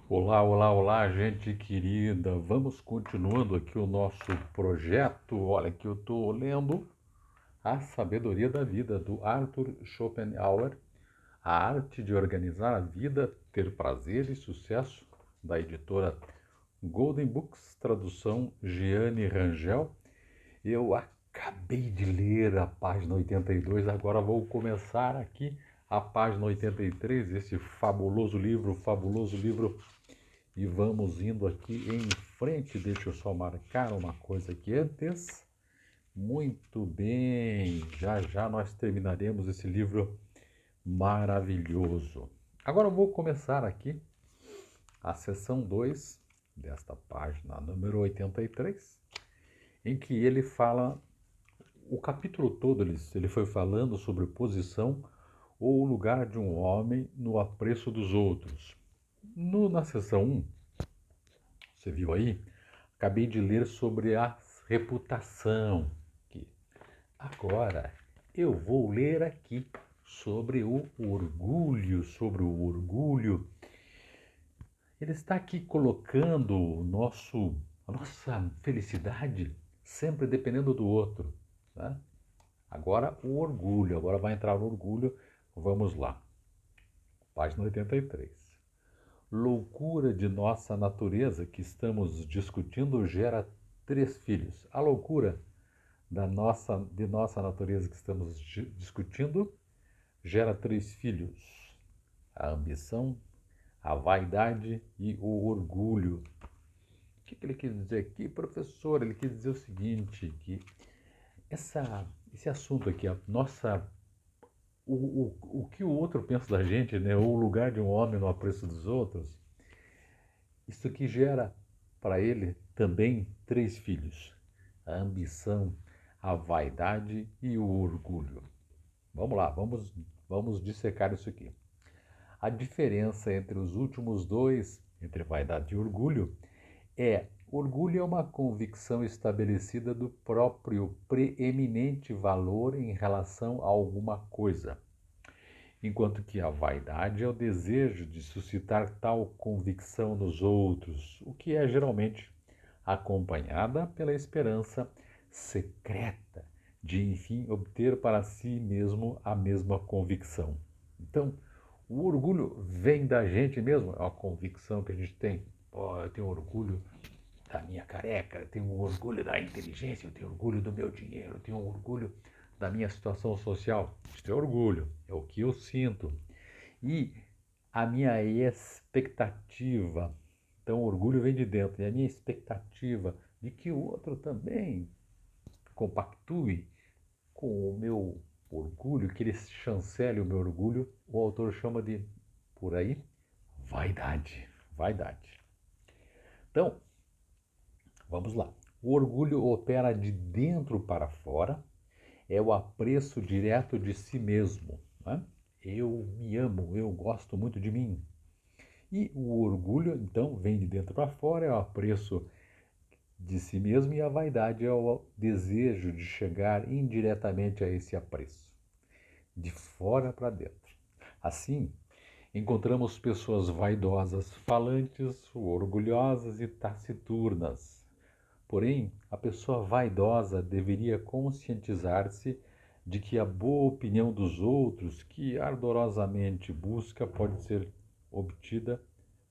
Olá, olá, olá, gente querida. Vamos continuando aqui o nosso projeto. Olha, que eu estou lendo A Sabedoria da Vida, do Arthur Schopenhauer, A Arte de Organizar a Vida, Ter Prazer e Sucesso, da editora Golden Books, tradução Giane Rangel. Eu acabei de ler a página 82, agora vou começar aqui a página 83, esse fabuloso livro e vamos indo aqui em frente. Deixa eu só marcar uma coisa aqui antes. Muito bem, já já nós terminaremos esse livro maravilhoso. Agora eu vou começar aqui a seção 2 desta página número 83, em que ele fala, o capítulo todo ele foi falando sobre posição ou o lugar de um homem no apreço dos outros. Na seção um, você viu aí? Acabei de ler sobre a reputação. Agora eu vou ler aqui sobre o orgulho, Ele está aqui colocando a nossa felicidade sempre dependendo do outro. Tá? Agora o orgulho, agora vai entrar o orgulho. Vamos lá. Página 83. Loucura de nossa natureza que estamos discutindo gera três filhos. A loucura de nossa natureza que estamos discutindo gera três filhos: a ambição, a vaidade e o orgulho. O que ele quis dizer aqui, professor? Ele quis dizer o seguinte, que esse assunto aqui, o que o outro pensa da gente, né? O lugar de um homem no apreço dos outros, isso aqui gera para ele também três filhos: a ambição, a vaidade e o orgulho. Vamos lá, vamos dissecar isso aqui. A diferença entre os últimos dois, entre vaidade e orgulho é uma convicção estabelecida do próprio preeminente valor em relação a alguma coisa, enquanto que a vaidade é o desejo de suscitar tal convicção nos outros, o que é geralmente acompanhada pela esperança secreta de, enfim, obter para si mesmo a mesma convicção. Então, o orgulho vem da gente mesmo, é uma convicção que a gente tem. Oh, eu tenho orgulho da minha careca, eu tenho orgulho da inteligência, eu tenho orgulho do meu dinheiro, eu tenho orgulho da minha situação social. Isso é orgulho, é o que eu sinto. E a minha expectativa, então o orgulho vem de dentro, e a minha expectativa de que o outro também compactue com o meu orgulho, que ele chancele o meu orgulho, o autor chama de, por aí, vaidade. Vaidade. Então, vamos lá. O orgulho opera de dentro para fora, é o apreço direto de si mesmo. Né? Eu me amo, eu gosto muito de mim. E o orgulho, então, vem de dentro para fora, é o apreço de si mesmo, e a vaidade é o desejo de chegar indiretamente a esse apreço, de fora para dentro. Assim, encontramos pessoas vaidosas, falantes, orgulhosas e taciturnas. Porém, a pessoa vaidosa deveria conscientizar-se de que a boa opinião dos outros, que ardorosamente busca, pode ser obtida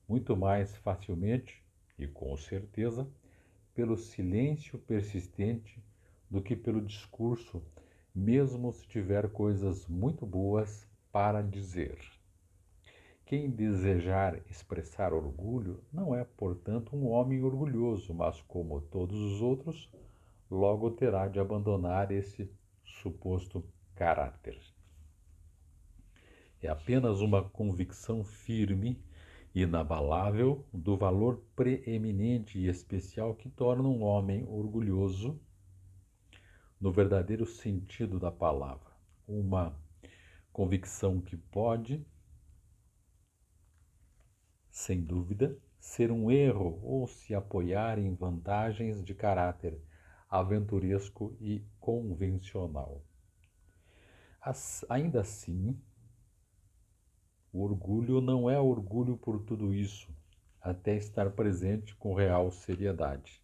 muito mais facilmente e com certeza pelo silêncio persistente do que pelo discurso, mesmo se tiver coisas muito boas para dizer. Quem desejar expressar orgulho não é, portanto, um homem orgulhoso, mas, como todos os outros, logo terá de abandonar esse suposto caráter. É apenas uma convicção firme, inabalável, do valor preeminente e especial que torna um homem orgulhoso no verdadeiro sentido da palavra. Uma convicção que pode, sem dúvida, ser um erro ou se apoiar em vantagens de caráter aventuresco e convencional. Ainda assim, o orgulho não é orgulho por tudo isso. até estar presente com real seriedade.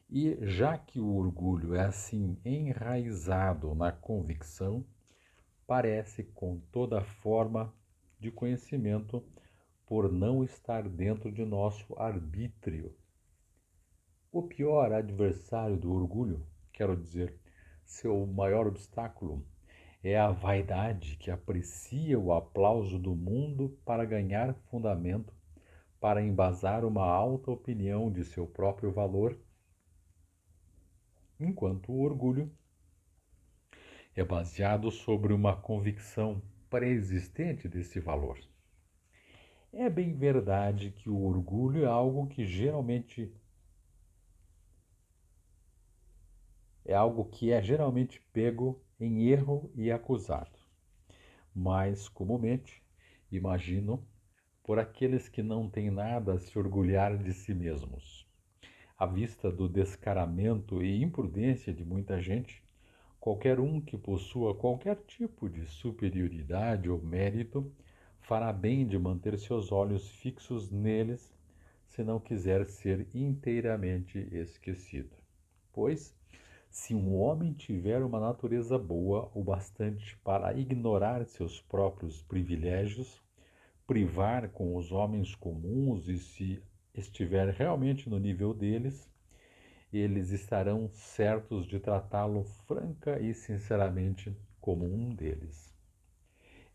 E já que o orgulho é assim enraizado na convicção, parece com toda forma de conhecimento por não estar dentro de nosso arbítrio. O pior adversário do orgulho, quero dizer, seu maior obstáculo, é a vaidade que aprecia o aplauso do mundo para ganhar fundamento, para embasar uma alta opinião de seu próprio valor, enquanto o orgulho é baseado sobre uma convicção pré-existente desse valor. É bem verdade que o orgulho é algo que é geralmente pego em erro e acusado, mas comumente, imagino, por aqueles que não têm nada a se orgulhar de si mesmos. À vista do descaramento e imprudência de muita gente, qualquer um que possua qualquer tipo de superioridade ou mérito fará bem de manter seus olhos fixos neles, se não quiser ser inteiramente esquecido. Pois, se um homem tiver uma natureza boa o bastante para ignorar seus próprios privilégios, privar com os homens comuns e se estiver realmente no nível deles, eles estarão certos de tratá-lo franca e sinceramente como um deles.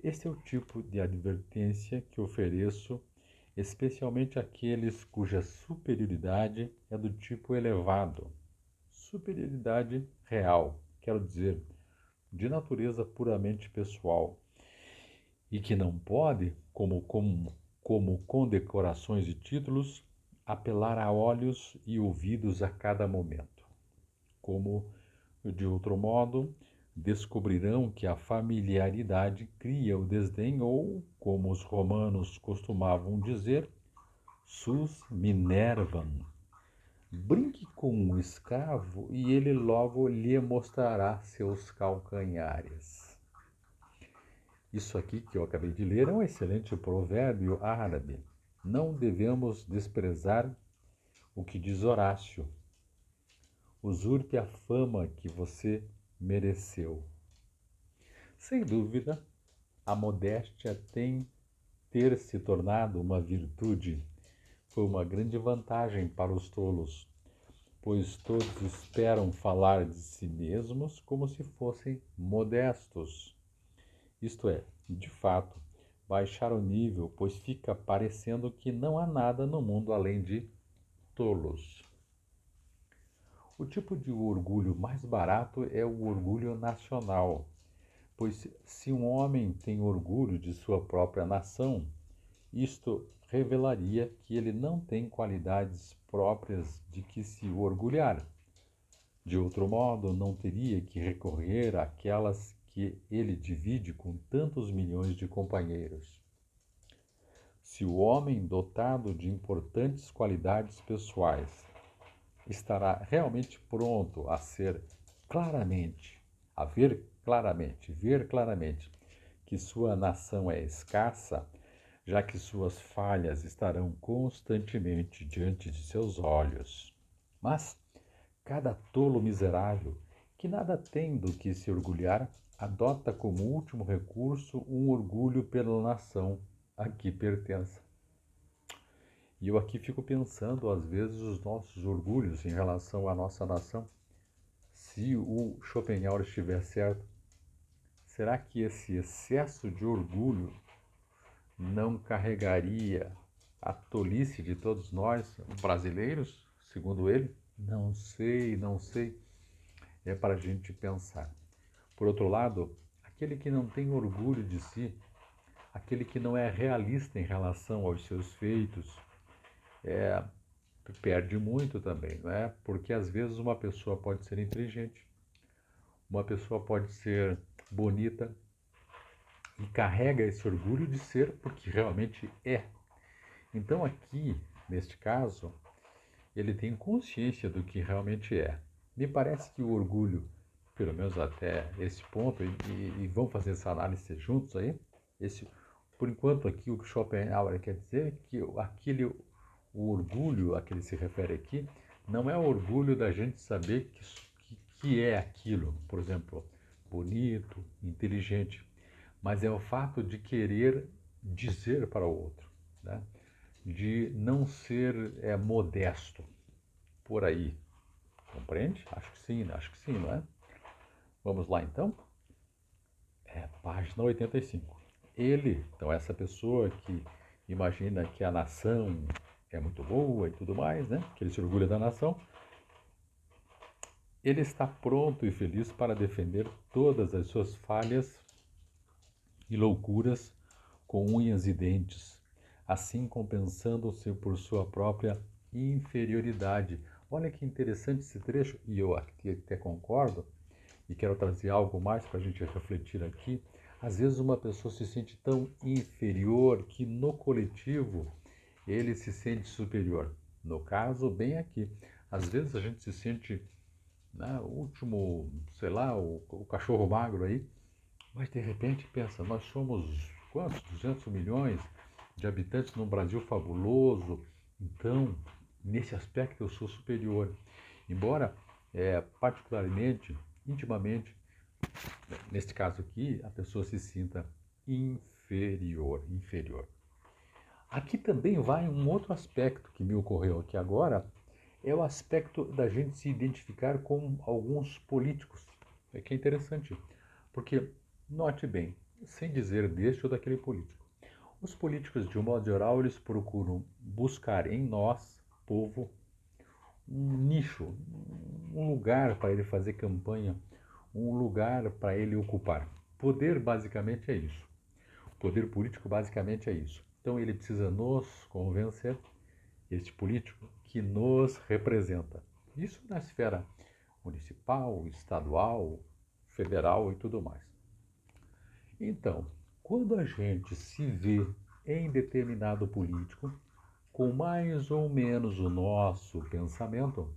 Este é o tipo de advertência que ofereço, especialmente àqueles cuja superioridade é do tipo elevado, superioridade real, quero dizer, de natureza puramente pessoal, e que não pode, como condecorações e títulos, apelar a olhos e ouvidos a cada momento. Como, de outro modo, descobrirão que a familiaridade cria o desdém ou, como os romanos costumavam dizer, sus minervam. Brinque com um escravo e ele logo lhe mostrará seus calcanhares. Isso aqui que eu acabei de ler é um excelente provérbio árabe. Não devemos desprezar o que diz Horácio. Usurpe a fama que você mereceu. Sem dúvida, a modéstia tem ter se tornado uma virtude. Foi uma grande vantagem para os tolos, pois todos esperam falar de si mesmos como se fossem modestos. Isto é, de fato, baixar o nível, pois fica parecendo que não há nada no mundo além de tolos. O tipo de orgulho mais barato é o orgulho nacional, pois se um homem tem orgulho de sua própria nação, isto revelaria que ele não tem qualidades próprias de que se orgulhar. De outro modo, não teria que recorrer àquelas que ele divide com tantos milhões de companheiros. Se o homem dotado de importantes qualidades pessoais estará realmente pronto a ser claramente, ver claramente que sua nação é escassa, já que suas falhas estarão constantemente diante de seus olhos. Mas cada tolo miserável, que nada tem do que se orgulhar, adota como último recurso um orgulho pela nação a que pertence. E eu aqui fico pensando, às vezes, os nossos orgulhos em relação à nossa nação. Se o Schopenhauer estiver certo, será que esse excesso de orgulho não carregaria a tolice de todos nós, brasileiros, segundo ele? Não sei, não sei. É para a gente pensar. Por outro lado, aquele que não tem orgulho de si, aquele que não é realista em relação aos seus feitos, perde muito também, não é? Porque às vezes uma pessoa pode ser inteligente, uma pessoa pode ser bonita e carrega esse orgulho de ser porque realmente é. Então aqui, neste caso, ele tem consciência do que realmente é. Me parece que o orgulho, pelo menos até esse ponto, e vamos fazer essa análise juntos aí, por enquanto aqui o que Schopenhauer quer dizer é que o orgulho a que ele se refere aqui não é o orgulho da gente saber que é aquilo, por exemplo, bonito, inteligente, mas é o fato de querer dizer para o outro, né? De não ser modesto por aí. Compreende? Acho que sim, não é? Vamos lá então? Página 85. Ele, então essa pessoa que imagina que a nação é muito boa e tudo mais, né? Que ele se orgulha da nação, ele está pronto e feliz para defender todas as suas falhas e loucuras com unhas e dentes, assim compensando-se por sua própria inferioridade. Olha que interessante esse trecho, e eu até concordo, e quero trazer algo mais para a gente refletir aqui. Às vezes uma pessoa se sente tão inferior que no coletivo ele se sente superior. No caso, bem aqui. Às vezes a gente se sente, né, o último, sei lá, o cachorro magro aí, mas de repente pensa, nós somos quantos? 200 milhões de habitantes num Brasil fabuloso. Então, nesse aspecto eu sou superior. Embora, particularmente, intimamente, neste caso aqui, a pessoa se sinta inferior. Aqui também vai um outro aspecto que me ocorreu aqui agora, é o aspecto da gente se identificar com alguns políticos. É que é interessante, porque, note bem, sem dizer deste ou daquele político, os políticos, de um modo geral, eles procuram buscar em nós, povo, um nicho, um lugar para ele fazer campanha, um lugar para ele ocupar. Poder basicamente é isso. Poder político basicamente é isso. Então ele precisa nos convencer, este político, que nos representa. Isso na esfera municipal, estadual, federal e tudo mais. Então, quando a gente se vê em determinado político, com mais ou menos o nosso pensamento,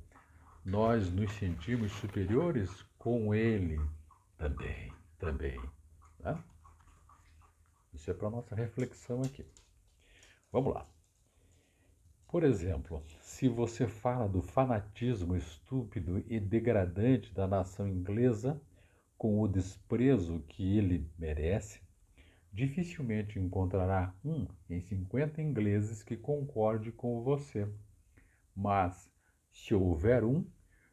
nós nos sentimos superiores com ele também. Né? Isso é para a nossa reflexão aqui. Vamos lá. Por exemplo, se você fala do fanatismo estúpido e degradante da nação inglesa, com o desprezo que ele merece, dificilmente encontrará um em 50 ingleses que concorde com você. Mas, se houver um,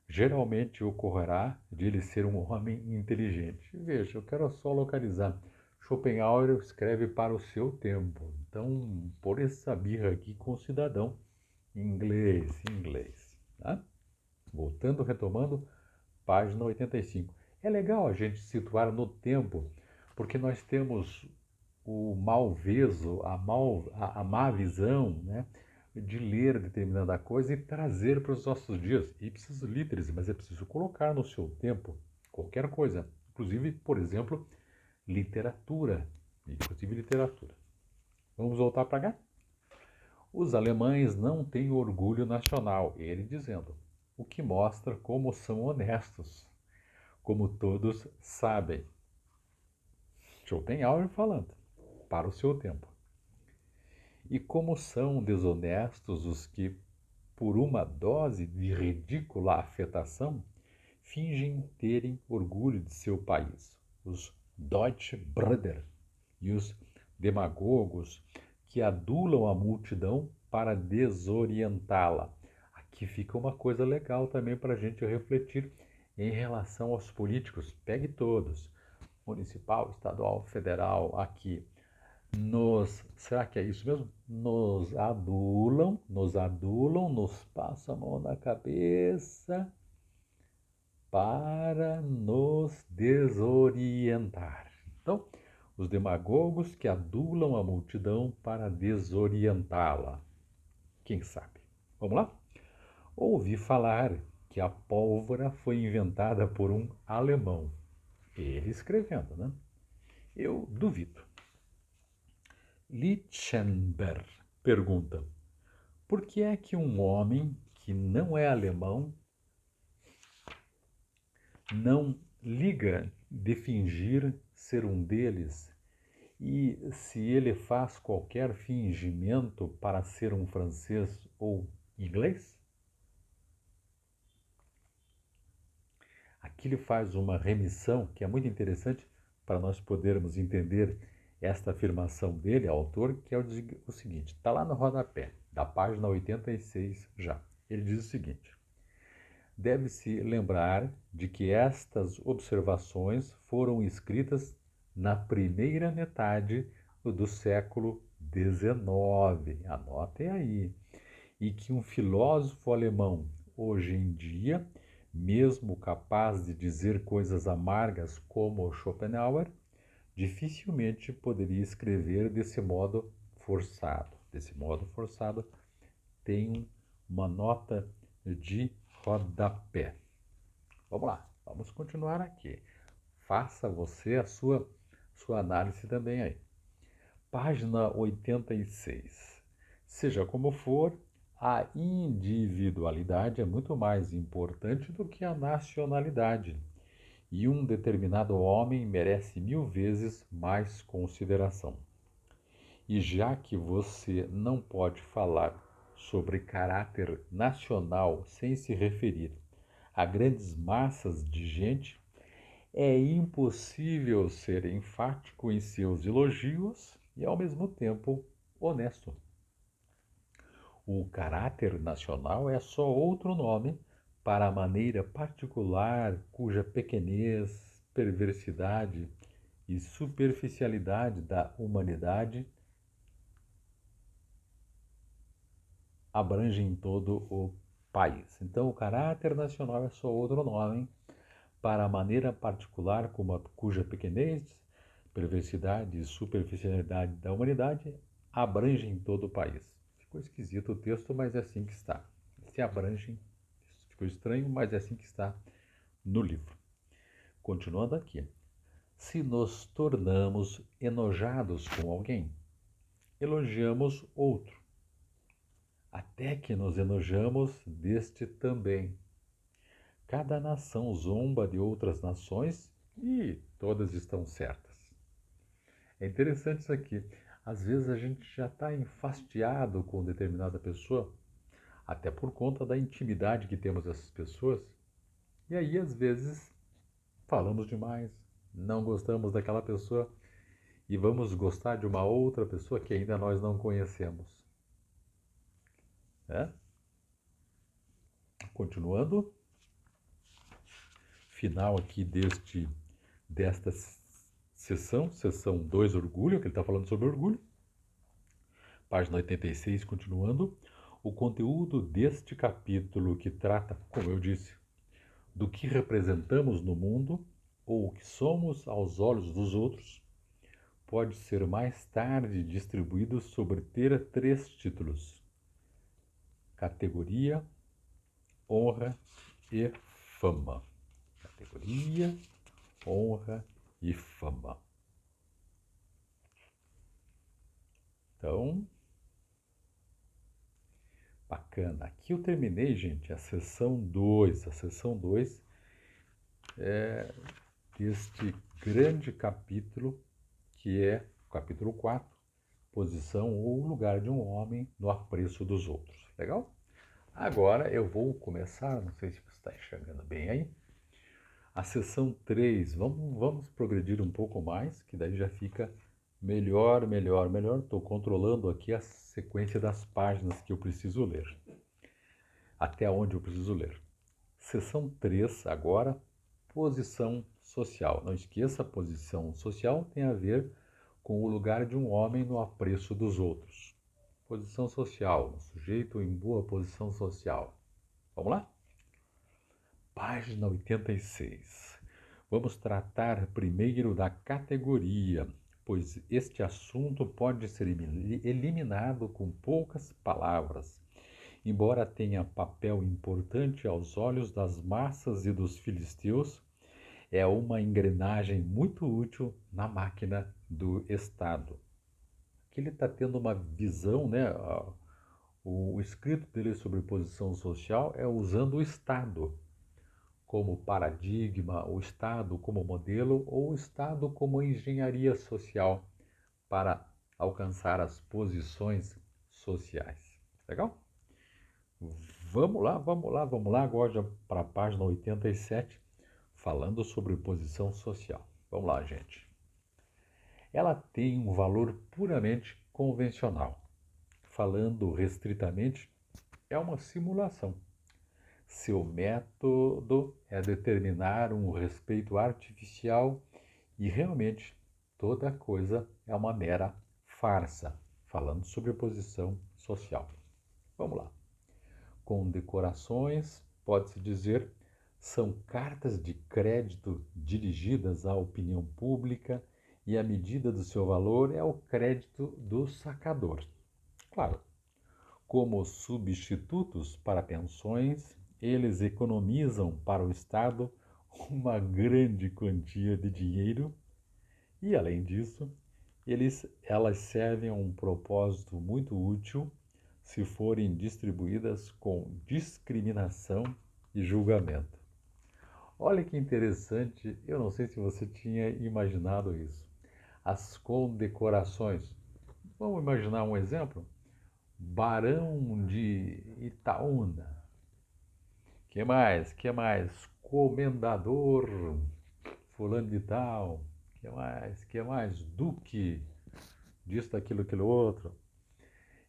geralmente ocorrerá de ele ser um homem inteligente. Veja, eu quero só localizar. Schopenhauer escreve para o seu tempo. Então, por essa birra aqui com o cidadão inglês. Tá? Voltando, retomando, página 85. É legal a gente situar no tempo, porque nós temos o malveso, a má visão, né, de ler determinada coisa e trazer para os nossos dias. Ipsis literis, mas é preciso colocar no seu tempo qualquer coisa. Inclusive, por exemplo, literatura. Vamos voltar para cá? Os alemães não têm orgulho nacional, ele dizendo, o que mostra como são honestos, como todos sabem. Schopenhauer falando, para o seu tempo. E como são desonestos os que, por uma dose de ridícula afetação, fingem terem orgulho de seu país, os Deutsche Brüder e os demagogos que adulam a multidão para desorientá-la. Aqui fica uma coisa legal também para a gente refletir em relação aos políticos. Pegue todos, municipal, estadual, federal, aqui. Será que é isso mesmo? Nos passam a mão na cabeça para nos desorientar. Então, os demagogos que adulam a multidão para desorientá-la. Quem sabe? Vamos lá? Ouvi falar que a pólvora foi inventada por um alemão. Ele escrevendo, né? Eu duvido. Lichtenberg pergunta: por que é que um homem que não é alemão não liga de fingir ser um deles E se ele faz qualquer fingimento para ser um francês ou inglês, aqui ele faz uma remissão que é muito interessante para nós podermos entender esta afirmação dele, autor, que é o seguinte, está lá no rodapé, da página 86 já. Ele diz o seguinte: deve-se lembrar de que estas observações foram escritas na primeira metade do século XIX, anotem aí, e que um filósofo alemão, hoje em dia, mesmo capaz de dizer coisas amargas como Schopenhauer, dificilmente poderia escrever desse modo forçado. Desse modo forçado, tem uma nota de rodapé. Vamos lá, vamos continuar aqui. Faça você a sua análise também aí. Página 86. Seja como for, a individualidade é muito mais importante do que a nacionalidade. E um determinado homem merece 1000 vezes mais consideração. E já que você não pode falar sobre caráter nacional sem se referir a grandes massas de gente, é impossível ser enfático em seus elogios e, ao mesmo tempo, honesto. O caráter nacional é só outro nome para a maneira particular cuja pequenez, perversidade e superficialidade da humanidade abrangem todo o país. Então, o caráter nacional é só outro nome para a maneira particular cuja pequenez, perversidade e superficialidade da humanidade abrangem todo o país. Ficou esquisito o texto, mas é assim que está. Se abrangem, ficou estranho, mas é assim que está no livro. Continuando aqui. Se nos tornamos enojados com alguém, elogiamos outro, até que nos enojamos deste também. Cada nação zomba de outras nações e todas estão certas. É interessante isso aqui. Às vezes a gente já está enfastiado com determinada pessoa, até por conta da intimidade que temos essas pessoas, e aí às vezes falamos demais, não gostamos daquela pessoa e vamos gostar de uma outra pessoa que ainda nós não conhecemos. Né? Continuando, final aqui desta sessão 2, orgulho, que ele está falando sobre orgulho. Página 86, continuando. O conteúdo deste capítulo que trata, como eu disse, do que representamos no mundo ou o que somos aos olhos dos outros, pode ser mais tarde distribuído sobre três títulos: categoria, honra e fama. Categoria, honra e fama. Então, bacana. Aqui eu terminei, gente, a sessão 2. A sessão 2 é deste grande capítulo, que é o capítulo 4, posição ou lugar de um homem no apreço dos outros. Legal? Agora eu vou começar, não sei se você está enxergando bem aí, a sessão 3. Vamos progredir um pouco mais, que daí já fica melhor. Estou controlando aqui a sequência das páginas que eu preciso ler. Até onde eu preciso ler. Seção 3 agora, posição social. Não esqueça, a posição social tem a ver com o lugar de um homem no apreço dos outros. Posição social, um sujeito em boa posição social. Vamos lá? Página 86. Vamos tratar primeiro da categoria, pois este assunto pode ser eliminado com poucas palavras, embora tenha papel importante aos olhos das massas e dos filisteus. É uma engrenagem muito útil na máquina do Estado. Aqui ele está tendo uma visão, né? O escrito dele sobre posição social é usando o Estado como paradigma, o Estado como modelo ou o Estado como engenharia social para alcançar as posições sociais. Legal? Vamos lá agora para a página 87, falando sobre posição social. Vamos lá, gente. Ela tem um valor puramente convencional. Falando restritamente, é uma simulação. Seu método é determinar um respeito artificial e realmente toda coisa é uma mera farsa, falando sobre posição social. Vamos lá. Condecorações, pode-se dizer, são cartas de crédito dirigidas à opinião pública e a medida do seu valor é o crédito do sacador. Claro, como substitutos para pensões, eles economizam para o Estado uma grande quantia de dinheiro e, além disso, elas servem a um propósito muito útil se forem distribuídas com discriminação e julgamento. Olha que interessante, eu não sei se você tinha imaginado isso. As condecorações. Vamos imaginar um exemplo? Barão de Itaúna. Que mais? Que mais? Comendador fulano de tal. Que mais? Que mais? Duque disso, daquilo, aquilo outro.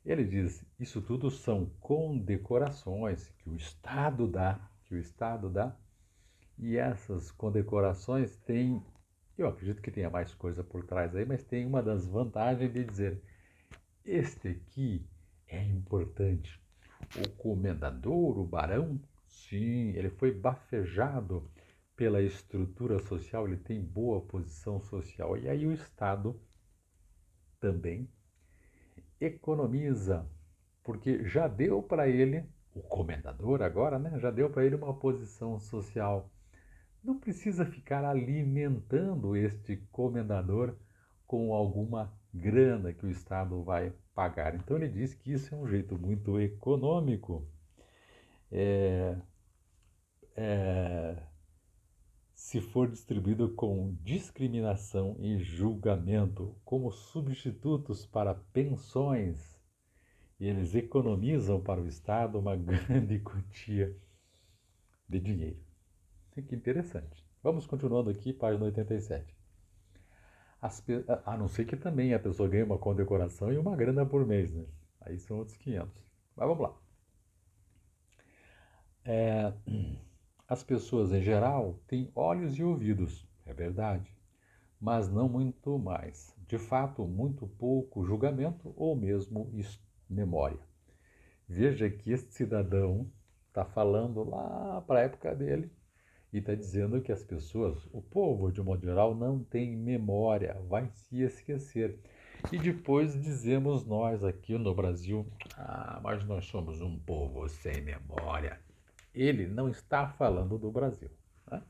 Ele diz, isso tudo são condecorações que o Estado dá, e essas condecorações têm, eu acredito que tenha mais coisa por trás aí, mas tem uma das vantagens de dizer, este aqui é importante. O comendador, o barão, sim, ele foi bafejado pela estrutura social, ele tem boa posição social. E aí o Estado também economiza, porque já deu para ele, o comendador agora, né, já deu para ele uma posição social. Não precisa ficar alimentando este comendador com alguma grana que o Estado vai pagar. Então ele diz que isso é um jeito muito econômico. Se for distribuído com discriminação e julgamento como substitutos para pensões, eles economizam para o Estado uma grande quantia de dinheiro. Que interessante. Vamos continuando aqui, página 87. A não ser que também a pessoa ganhe uma condecoração e uma grana por mês, né? Aí são outros 500. Mas vamos lá. As pessoas em geral têm olhos e ouvidos, é verdade, mas não muito mais. De fato, muito pouco julgamento ou mesmo memória. Veja que este cidadão está falando lá para a época dele e está dizendo que as pessoas, o povo de modo geral, não tem memória, vai se esquecer. E depois dizemos nós aqui no Brasil, mas nós somos um povo sem memória. Ele não está falando do Brasil. Né?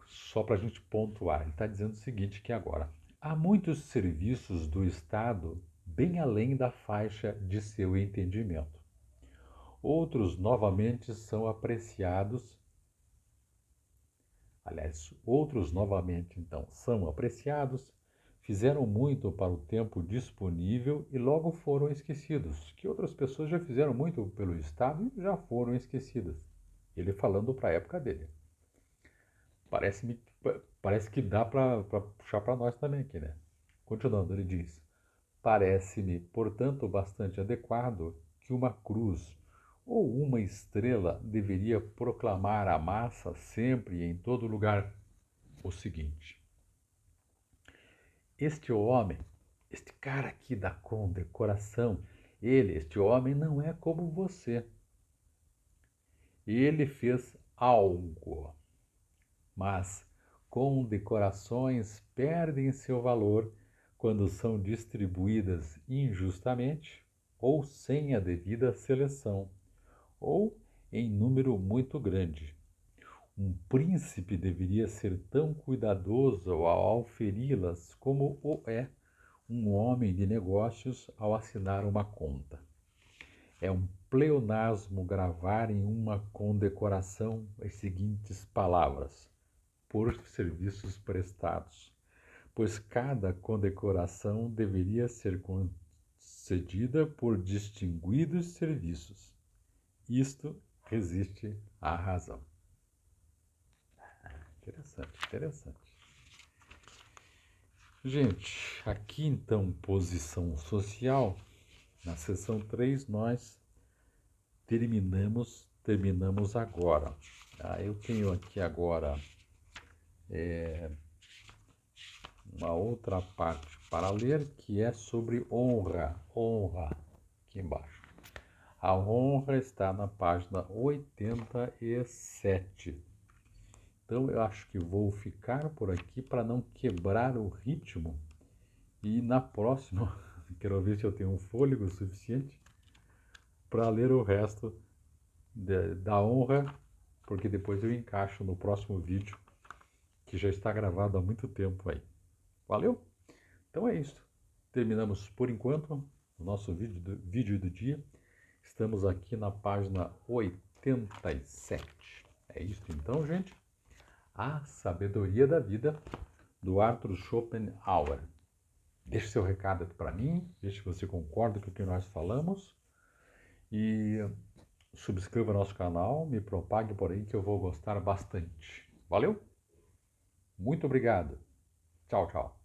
Só para a gente pontuar, ele está dizendo o seguinte que agora, há muitos serviços do Estado bem além da faixa de seu entendimento. Outros novamente são apreciados, outros novamente então são apreciados, fizeram muito para o tempo disponível e logo foram esquecidos, que outras pessoas já fizeram muito pelo Estado e já foram esquecidas. Ele falando para a época dele. Parece que dá para puxar para nós também aqui, né? Continuando, ele diz: parece-me, portanto, bastante adequado que uma cruz ou uma estrela deveria proclamar à massa sempre e em todo lugar o seguinte: este homem, este cara aqui da condecoração, este homem não é como você. Ele fez algo, mas condecorações perdem seu valor quando são distribuídas injustamente ou sem a devida seleção, ou em número muito grande. Um príncipe deveria ser tão cuidadoso ao auferi-las como o é um homem de negócios ao assinar uma conta. É um pleonasmo gravar em uma condecoração as seguintes palavras: por serviços prestados. pois cada condecoração deveria ser concedida por distinguidos serviços. Isto resiste à razão. Interessante, interessante. Gente, aqui então, posição social, na seção 3 nós terminamos agora. Eu tenho aqui agora uma outra parte para ler, que é sobre honra, aqui embaixo. A honra está na página 87. Então eu acho que vou ficar por aqui para não quebrar o ritmo. E na próxima, quero ver se eu tenho um fôlego suficiente para ler o resto da honra, porque depois eu encaixo no próximo vídeo, que já está gravado há muito tempo aí. Valeu? Então é isso. Terminamos por enquanto o nosso vídeo do dia. Estamos aqui na página 87. É isso então, gente. A Sabedoria da Vida, do Arthur Schopenhauer. Deixe seu recado aqui para mim, deixe se você concorda com o que nós falamos e subscreva nosso canal, me propague por aí que eu vou gostar bastante. Valeu? Muito obrigado. Tchau, tchau.